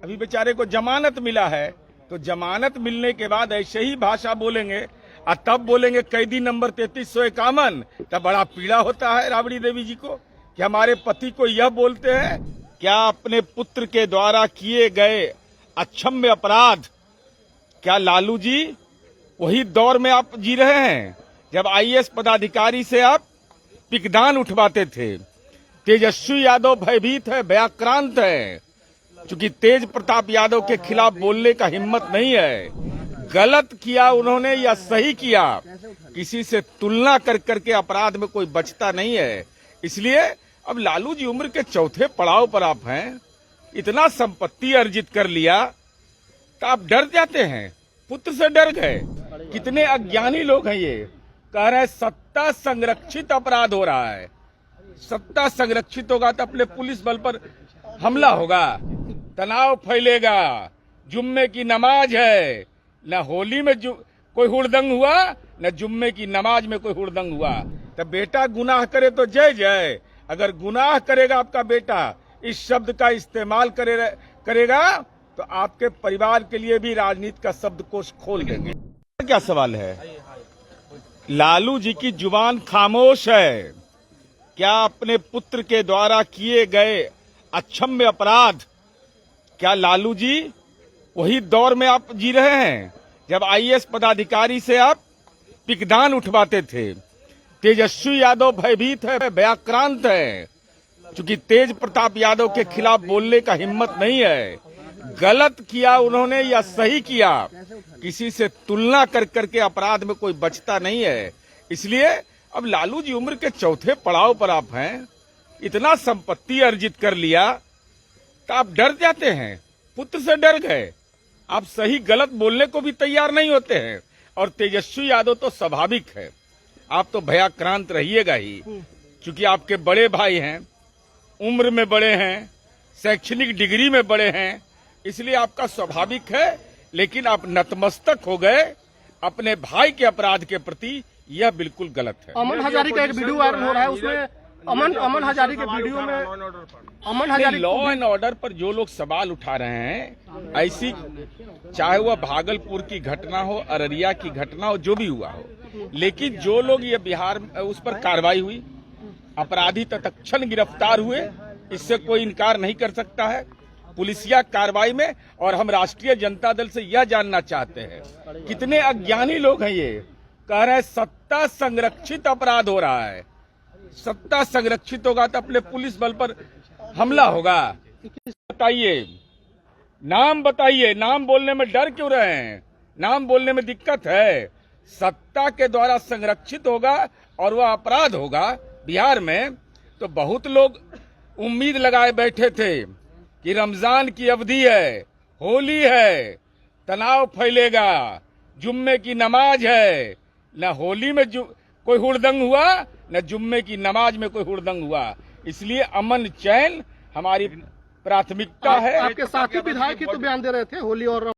अभी बेचारे को जमानत मिला है, तो जमानत मिलने के बाद ऐसे ही भाषा बोलेंगे और तब बोलेंगे कैदी नंबर 3351, तब बड़ा पीड़ा होता है राबड़ी देवी जी को कि हमारे पति को यह बोलते हैं। क्या अपने पुत्र के द्वारा किए गए अक्षम्य अपराध, क्या लालू जी वही दौर में आप जी रहे हैं जब आईएएस पदाधिकारी से आप पिकदान उठवाते थे? तेजस्वी यादव भयभीत है, भयाक्रांत है, क्योंकि तेज प्रताप यादव के खिलाफ बोलने का हिम्मत नहीं है। गलत किया उन्होंने या सही किया, किसी से तुलना कर करके अपराध में कोई बचता नहीं है। इसलिए अब लालू जी उम्र के चौथे पड़ाव पर आप हैं, इतना संपत्ति अर्जित कर लिया तो आप डर जाते हैं, पुत्र से डर गए। कितने अज्ञानी लोग हैं ये, कह रहे हैं सत्ता संरक्षित अपराध हो रहा है। सत्ता संरक्षित होगा तो अपने पुलिस बल पर हमला होगा, तनाव फैलेगा। जुम्मे की नमाज है, न होली में कोई हुड़दंग हुआ, न जुम्मे की नमाज में कोई हुड़दंग हुआ। तो बेटा गुनाह करे तो जय जय, अगर गुनाह करेगा आपका बेटा, इस शब्द का इस्तेमाल करेगा तो आपके परिवार के लिए भी राजनीति का शब्दकोश खोल देंगे। क्या सवाल है? लालू जी की जुबान खामोश है। क्या अपने पुत्र के द्वारा किए गए अक्षम्य अपराध, क्या लालू जी वही दौर में आप जी रहे हैं जब आईएएस पदाधिकारी से आप पिकदान उठवाते थे? तेजस्वी यादव भयभीत है, भयाक्रांत है, क्योंकि तेज प्रताप यादव के खिलाफ बोलने का हिम्मत नहीं है। गलत किया उन्होंने या सही किया, किसी से तुलना कर करके अपराध में कोई बचता नहीं है। इसलिए अब लालू जी उम्र के चौथे पड़ाव पर आप हैं, इतना संपत्ति अर्जित कर लिया तो आप डर जाते हैं, पुत्र से डर गए। आप सही गलत बोलने को भी तैयार नहीं होते हैं। और तेजस्वी यादव तो स्वाभाविक है, आप तो भयाक्रांत रहिएगा ही, क्योंकि आपके बड़े भाई हैं, उम्र में बड़े हैं, शैक्षणिक डिग्री में बड़े हैं, इसलिए आपका स्वाभाविक है। लेकिन आप नतमस्तक हो गए अपने भाई के अपराध के प्रति, यह बिल्कुल गलत है। अमन हजारी का एक वीडियो वायरल हो रहा है, उसमें अमन हजारी के वीडियो में अमन हजारी लॉ एंड ऑर्डर पर जो लोग सवाल उठा रहे हैं, ऐसी चाहे वह भागलपुर की घटना हो, अररिया की घटना हो, जो भी हुआ हो, लेकिन जो लोग ये बिहार उस पर कार्रवाई हुई, अपराधी तत्क्षण गिरफ्तार हुए, इससे कोई इनकार नहीं कर सकता है पुलिसिया कार्रवाई में। और हम राष्ट्रीय जनता दल से यह जानना चाहते हैं, कितने अज्ञानी लोग हैं ये, कह रहे हैं सत्ता संरक्षित अपराध हो रहा है। सत्ता संरक्षित होगा तो अपने पुलिस बल पर हमला होगा। बताइए, नाम बताइए, नाम बोलने में डर क्यों रहे हैं? नाम बोलने में दिक्कत है। सत्ता के द्वारा संरक्षित होगा और वह अपराध होगा बिहार में, तो बहुत लोग उम्मीद लगाए बैठे थे कि रमजान की अवधि है, होली है, तनाव फैलेगा, जुम्मे की नमाज है, न होली में कोई हुड़दंग हुआ, न जुम्मे की नमाज में कोई हुड़दंग हुआ। इसलिए अमन चैन हमारी प्राथमिकता है। आपके साथी विधायक ही तो बयान दे रहे थे होली और